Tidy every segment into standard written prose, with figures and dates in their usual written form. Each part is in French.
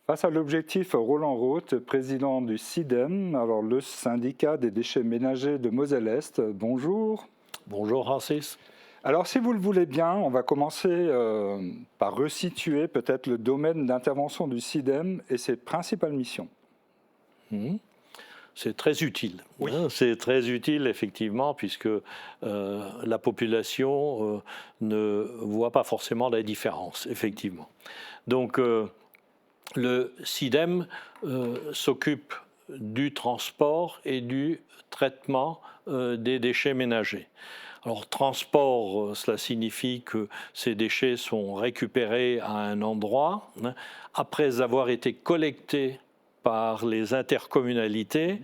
Face à l'objectif, Roland Roth, président du SIDEM, alors le syndicat des déchets ménagers de Moselle-Est. Bonjour. Bonjour Francis. Alors si vous le voulez bien, on va commencer par resituer peut-être le domaine d'intervention du SIDEM et ses principales missions. C'est très utile. Oui. C'est très utile, effectivement, puisque la population ne voit pas forcément la différence, effectivement. Donc, le SIDEM s'occupe du transport et du traitement des déchets ménagers. Alors, transport, cela signifie que ces déchets sont récupérés à un endroit, après avoir été collectés par les intercommunalités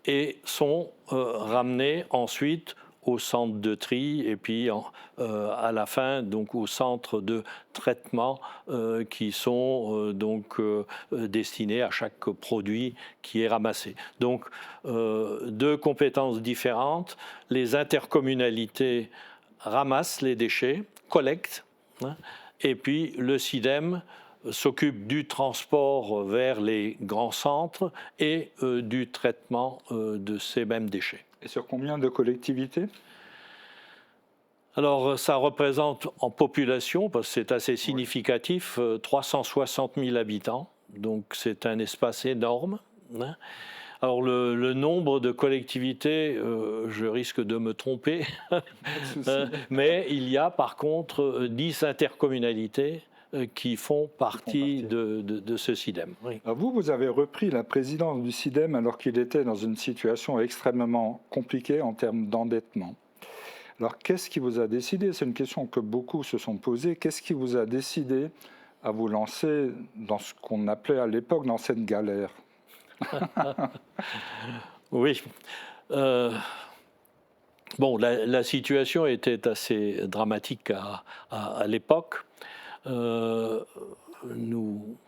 et sont ramenés ensuite au centre de tri et puis à la fin donc au centre de traitement qui sont destinés à chaque produit qui est ramassé. Donc deux compétences différentes. Les intercommunalités ramassent les déchets, collectent, et puis le SIDEM s'occupe du transport vers les grands centres et du traitement de ces mêmes déchets. Et sur combien de collectivités ? Alors, ça représente en population, parce que c'est assez significatif, 360 000 habitants, donc c'est un espace énorme. Alors, le nombre de collectivités, je risque de me tromper, mais il y a par contre 10 intercommunalités qui font partie de ce SIDEM. Oui. Vous avez repris la présidence du SIDEM alors qu'il était dans une situation extrêmement compliquée en termes d'endettement. Alors, qu'est-ce qui vous a décidé ? C'est une question que beaucoup se sont posées. Qu'est-ce qui vous a décidé à vous lancer dans ce qu'on appelait à l'époque dans cette galère ? Oui. Bon, la situation était assez dramatique à l'époque. Nous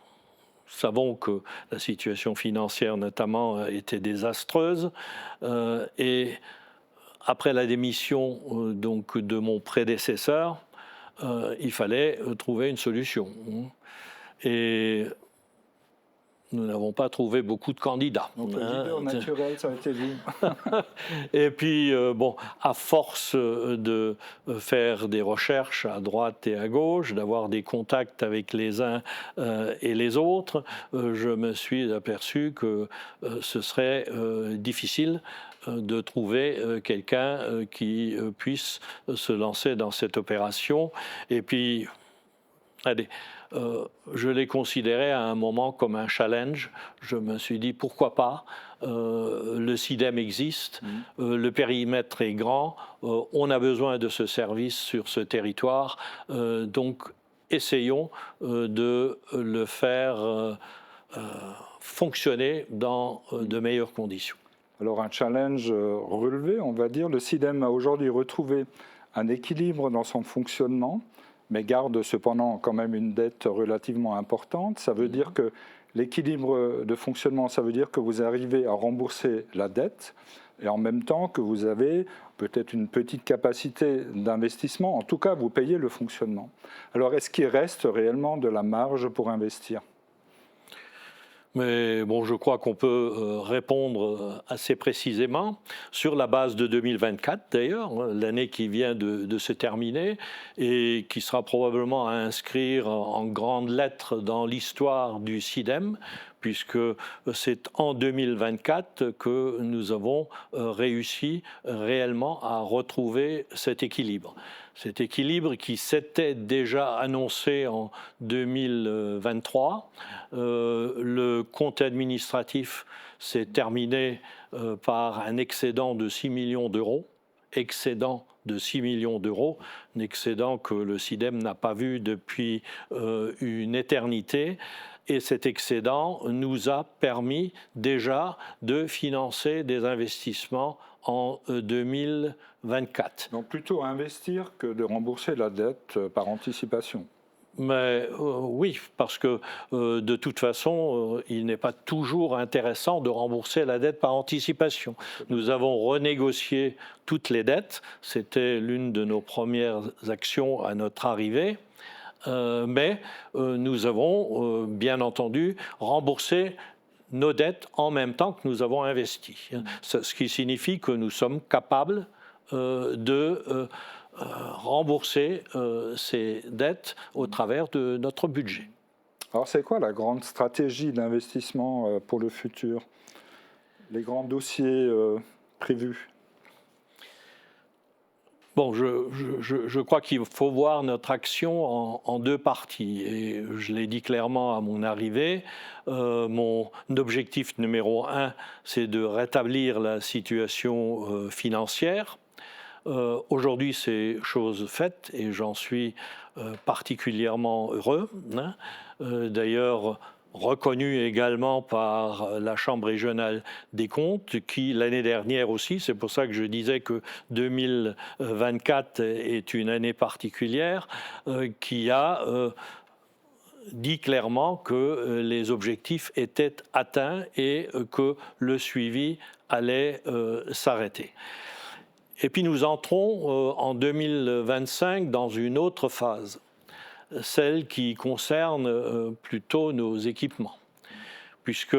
savons que la situation financière notamment était désastreuse et après la démission donc de mon prédécesseur, il fallait trouver une solution. Et nous n'avons pas trouvé beaucoup de candidats. Donc le leader naturel, ça a été vous. Et puis, à force de faire des recherches à droite et à gauche, d'avoir des contacts avec les uns et les autres, je me suis aperçu que ce serait difficile de trouver quelqu'un qui puisse se lancer dans cette opération. Et puis, allez, je l'ai considéré à un moment comme un challenge. Je me suis dit pourquoi pas. Le SIDEM existe, le périmètre est grand, on a besoin de ce service sur ce territoire, donc essayons de le faire fonctionner dans de meilleures conditions. Alors un challenge relevé, on va dire. Le SIDEM a aujourd'hui retrouvé un équilibre dans son fonctionnement, mais garde cependant quand même une dette relativement importante. Ça veut dire que l'équilibre de fonctionnement, ça veut dire que vous arrivez à rembourser la dette et en même temps que vous avez peut-être une petite capacité d'investissement. En tout cas, vous payez le fonctionnement. Alors, est-ce qu'il reste réellement de la marge pour investir ? Mais bon, je crois qu'on peut répondre assez précisément sur la base de 2024 d'ailleurs, l'année qui vient de se terminer et qui sera probablement à inscrire en grandes lettres dans l'histoire du SIDEM, puisque c'est en 2024 que nous avons réussi réellement à retrouver cet équilibre. Cet équilibre qui s'était déjà annoncé en 2023. Le compte administratif s'est terminé par un excédent de 6 millions d'euros. Excédent de 6 millions d'euros, un excédent que le SIDEM n'a pas vu depuis une éternité. Et cet excédent nous a permis déjà de financer des investissements en 2024. Donc plutôt investir que de rembourser la dette par anticipation. Mais oui, parce que de toute façon, il n'est pas toujours intéressant de rembourser la dette par anticipation. Nous avons renégocié toutes les dettes, c'était l'une de nos premières actions à notre arrivée. mais nous avons bien entendu remboursé nos dettes en même temps que nous avons investi. Ce qui signifie que nous sommes capables de rembourser ces dettes au travers de notre budget. Alors c'est quoi la grande stratégie d'investissement pour le futur? Les grands dossiers prévus? Bon, je crois qu'il faut voir notre action en deux parties. Et je l'ai dit clairement à mon arrivée, mon objectif numéro 1, c'est de rétablir la situation financière. Aujourd'hui, c'est chose faite et j'en suis particulièrement heureux. Hein. D'ailleurs, reconnu également par la Chambre régionale des comptes, qui l'année dernière aussi, c'est pour ça que je disais que 2024 est une année particulière, qui a dit clairement que les objectifs étaient atteints et que le suivi allait s'arrêter. Et puis nous entrons en 2025 dans une autre phase, celle qui concerne plutôt nos équipements. Puisque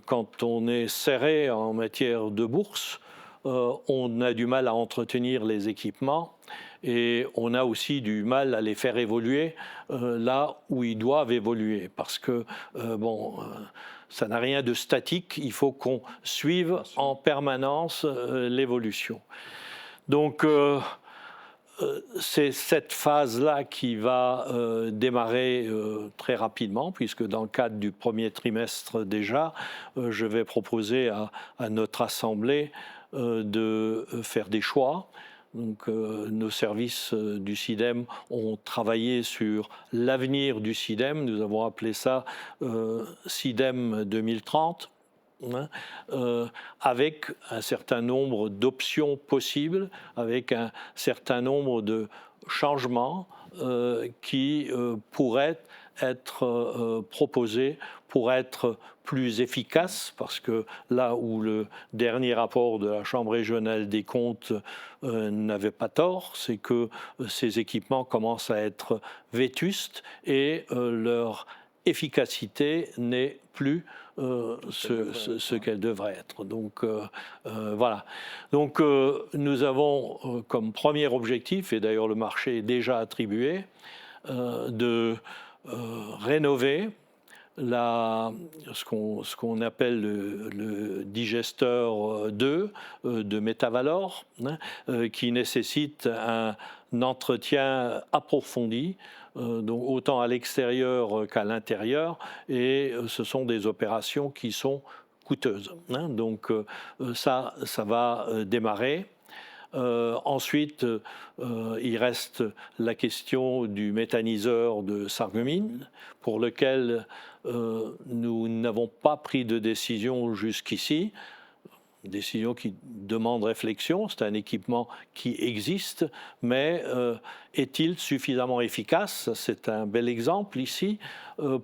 quand on est serré en matière de bourse, on a du mal à entretenir les équipements et on a aussi du mal à les faire évoluer là où ils doivent évoluer. Parce que, ça n'a rien de statique, il faut qu'on suive en permanence l'évolution. Donc, c'est cette phase-là qui va démarrer très rapidement, puisque dans le cadre du premier trimestre déjà, je vais proposer à notre Assemblée de faire des choix. Donc, nos services du CIDEM ont travaillé sur l'avenir du CIDEM. Nous avons appelé ça CIDEM 2030. Avec un certain nombre d'options possibles, avec un certain nombre de changements qui pourraient être proposés pour être plus efficaces, parce que là où le dernier rapport de la Chambre régionale des comptes n'avait pas tort, c'est que ces équipements commencent à être vétustes et leur efficacité n'est plus ce qu'elle devrait être. Donc voilà. Donc nous avons comme premier objectif, et d'ailleurs le marché est déjà attribué, de rénover ce qu'on appelle le digesteur 2 de Métavalor, qui nécessite un entretien approfondi, donc autant à l'extérieur qu'à l'intérieur, et ce sont des opérations qui sont coûteuses. Donc ça va démarrer. Ensuite, il reste la question du méthaniseur de Sarreguemines, pour lequel nous n'avons pas pris de décision jusqu'ici. Décision qui demande réflexion, c'est un équipement qui existe, mais est-il suffisamment efficace? C'est un bel exemple ici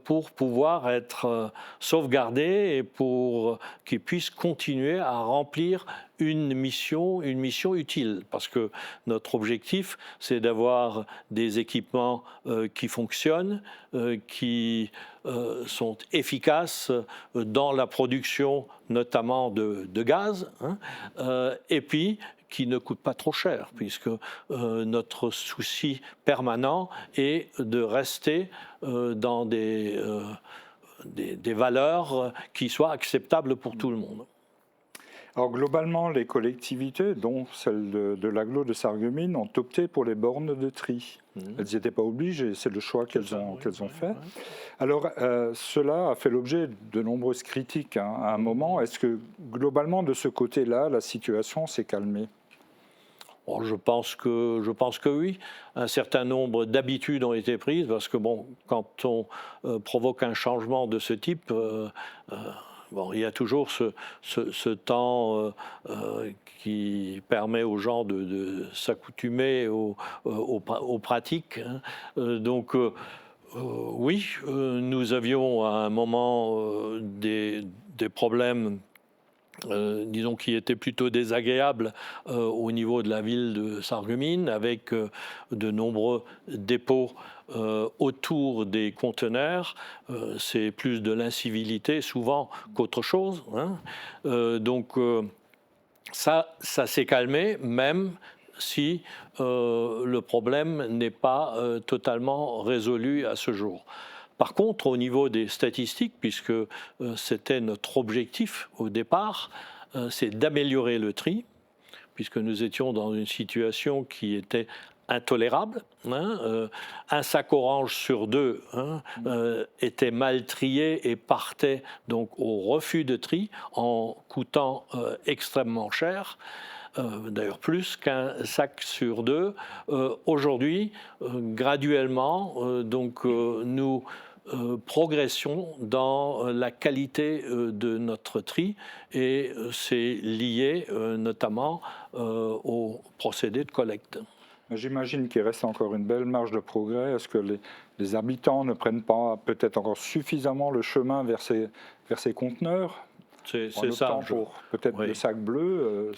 pour pouvoir être sauvegardé et pour qu'il puisse continuer à remplir une mission utile. Parce que notre objectif, c'est d'avoir des équipements qui fonctionnent, qui sont efficaces dans la production notamment de gaz, et puis qui ne coûtent pas trop cher, puisque notre souci permanent est de rester dans des valeurs qui soient acceptables pour tout le monde. Alors globalement, les collectivités, dont celle de l'agglo de Sarreguemines, ont opté pour les bornes de tri. Elles n'y étaient pas obligées, c'est le choix qu'elles ont fait. Alors cela a fait l'objet de nombreuses critiques à un moment. Est-ce que globalement, de ce côté-là, la situation s'est calmée? Bon, je pense que oui. Un certain nombre d'habitudes ont été prises, parce que quand on provoque un changement de ce type, il y a toujours ce temps qui permet aux gens de s'accoutumer aux pratiques. Donc, oui, nous avions à un moment des problèmes disons, qui était plutôt désagréable au niveau de la ville de Sarreguemines, avec de nombreux dépôts autour des conteneurs. C'est plus de l'incivilité souvent qu'autre chose, hein. Donc ça s'est calmé, même si le problème n'est pas totalement résolu à ce jour. Par contre, au niveau des statistiques, puisque c'était notre objectif au départ, c'est d'améliorer le tri, puisque nous étions dans une situation qui était intolérable, hein. Un sac orange sur deux, hein, était mal trié et partait donc au refus de tri en coûtant extrêmement cher. D'ailleurs plus qu'un sac sur deux. Aujourd'hui, graduellement, nous progressions dans la qualité de notre tri, et c'est lié notamment au procédé de collecte. J'imagine qu'il reste encore une belle marge de progrès. Est-ce que les habitants ne prennent pas peut-être encore suffisamment le chemin vers ces conteneurs? C'est ça. Pour peut-être le sac bleu,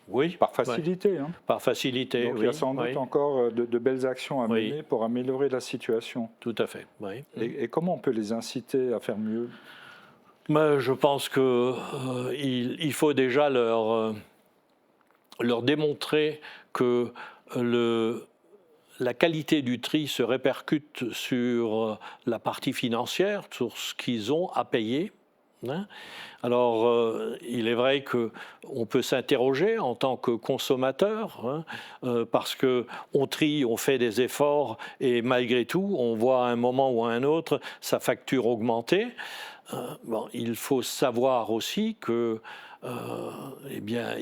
oui, par facilité. Hein. Par facilité, donc, il y a sans doute encore de belles actions à mener pour améliorer la situation. Tout à fait, oui. Et comment on peut les inciter à faire mieux? Mais je pense qu'il faut déjà leur démontrer que la qualité du tri se répercute sur la partie financière, sur ce qu'ils ont à payer. Hein. Alors, il est vrai qu'on peut s'interroger en tant que consommateur, hein, parce qu'on trie, on fait des efforts, et malgré tout, on voit à un moment ou à un autre sa facture augmenter. Bon, il faut savoir aussi que eh bien,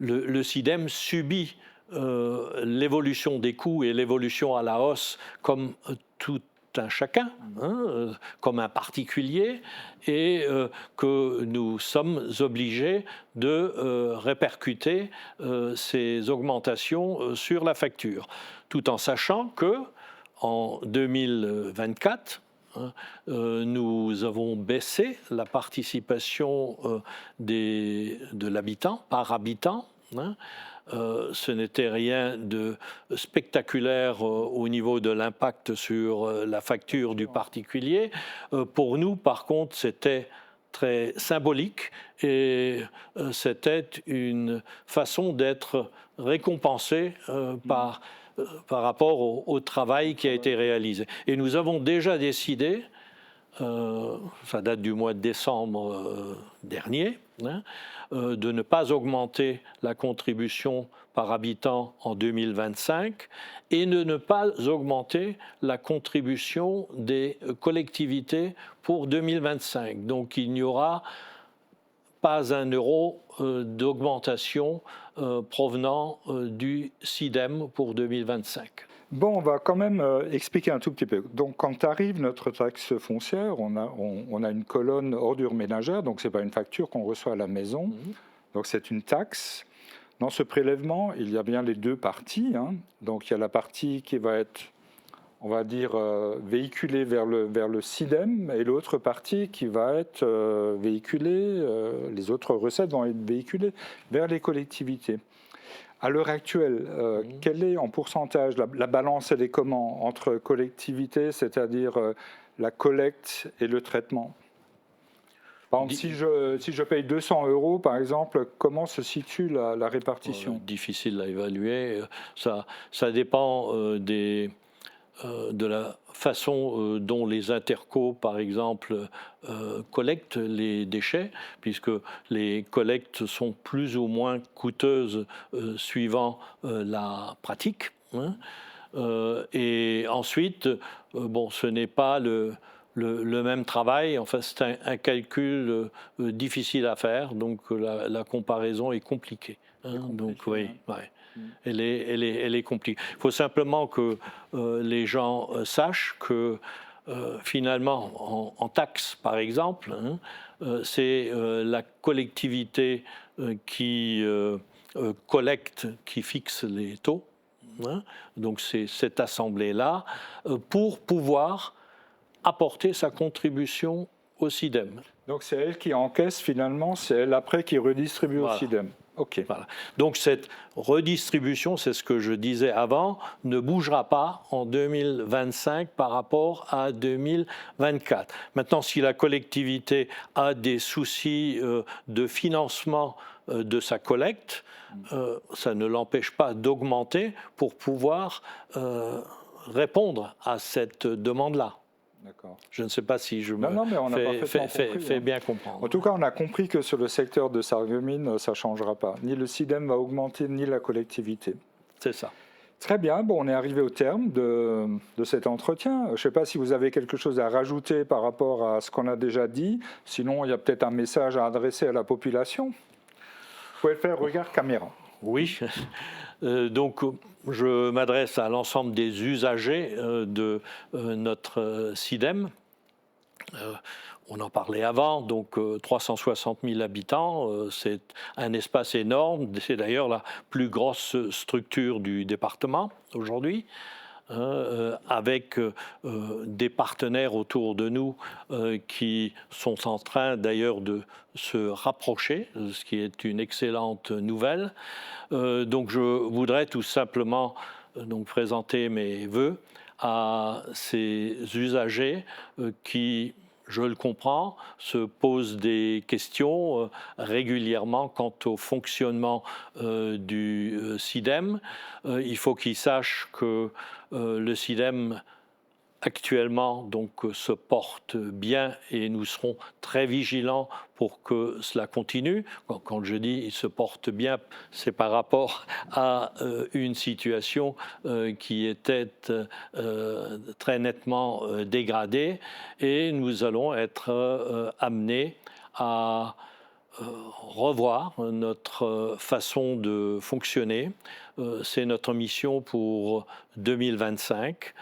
le SIDEM subit l'évolution des coûts et l'évolution à la hausse comme tout un chacun, hein, comme un particulier, et que nous sommes obligés de répercuter ces augmentations sur la facture, tout en sachant que en 2024, nous avons baissé la participation de l'habitant par habitant. Hein. Ce n'était rien de spectaculaire au niveau de l'impact sur la facture du particulier. Pour nous, par contre, c'était très symbolique, et c'était une façon d'être récompensé par rapport au travail qui a été réalisé. Et nous avons déjà décidé, ça date du mois de décembre dernier, hein, de ne pas augmenter la contribution par habitant en 2025 et de ne pas augmenter la contribution des collectivités pour 2025. Donc il n'y aura pas un euro d'augmentation provenant du SIDEM pour 2025. Bon, on va quand même expliquer un tout petit peu. Donc, quand arrive notre taxe foncière, on a une colonne ordures ménagères, donc ce n'est pas une facture qu'on reçoit à la maison, donc c'est une taxe. Dans ce prélèvement, il y a bien les deux parties. Hein. Donc, il y a la partie qui va être, on va dire, véhiculée vers le SIDEM, et l'autre partie qui va être véhiculée, les autres recettes vont être véhiculées vers les collectivités. À l'heure actuelle, quelle est en pourcentage la balance, elle est comment entre collectivités, c'est-à-dire la collecte et le traitement? Par exemple, si je paye 200 €, par exemple, comment se situe la répartition? Difficile à évaluer. Ça dépend de la façon dont les intercos, par exemple, collectent les déchets, puisque les collectes sont plus ou moins coûteuses suivant la pratique. Hein. Et ensuite, bon, ce n'est pas le même travail. Enfin, c'est un calcul difficile à faire, donc la comparaison est compliquée. Hein. Donc, oui, ouais. Elle est compliquée. Il faut simplement que les gens sachent que finalement, en taxes par exemple, hein, c'est la collectivité qui collecte, qui fixe les taux. Hein. Donc c'est cette assemblée-là pour pouvoir apporter sa contribution au SIDEM. Donc c'est elle qui encaisse finalement, c'est elle après qui redistribue au SIDEM. OK. Voilà. Donc cette redistribution, c'est ce que je disais avant, ne bougera pas en 2025 par rapport à 2024. Maintenant, si la collectivité a des soucis de financement de sa collecte, ça ne l'empêche pas d'augmenter pour pouvoir répondre à cette demande-là. Je ne sais pas si je me fais bien comprendre. En tout cas, on a compris que sur le secteur de Sarreguemines, ça ne changera pas. Ni le SIDEM va augmenter, ni la collectivité. C'est ça. Très bien, bon, on est arrivé au terme de cet entretien. Je ne sais pas si vous avez quelque chose à rajouter par rapport à ce qu'on a déjà dit. Sinon, il y a peut-être un message à adresser à la population. Vous pouvez le faire, regard caméra. Oui. Donc, je m'adresse à l'ensemble des usagers de notre SIDEM. On en parlait avant, donc 360 000 habitants, c'est un espace énorme. C'est d'ailleurs la plus grosse structure du département aujourd'hui. Avec des partenaires autour de nous qui sont en train d'ailleurs de se rapprocher, ce qui est une excellente nouvelle. Donc je voudrais tout simplement présenter mes vœux à ces usagers qui, je le comprends, se posent des questions régulièrement quant au fonctionnement du SIDEM. Il faut qu'ils sachent que le SIDEM actuellement se porte bien et nous serons très vigilants pour que cela continue. Quand je dis il se porte bien, c'est par rapport à une situation qui était très nettement dégradée, et nous allons être amenés à revoir notre façon de fonctionner. C'est notre mission pour 2025.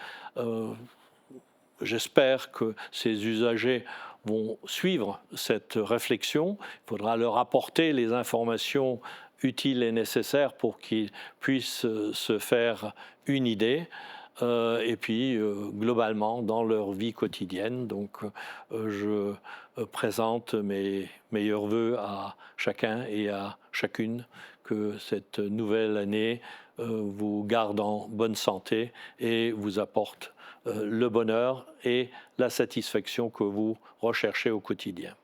J'espère que ces usagers vont suivre cette réflexion. Il faudra leur apporter les informations utiles et nécessaires pour qu'ils puissent se faire une idée. Et puis, globalement, dans leur vie quotidienne. Donc, je présente mes meilleurs vœux à chacun et à chacune, que cette nouvelle année vous garde en bonne santé et vous apporte le bonheur et la satisfaction que vous recherchez au quotidien.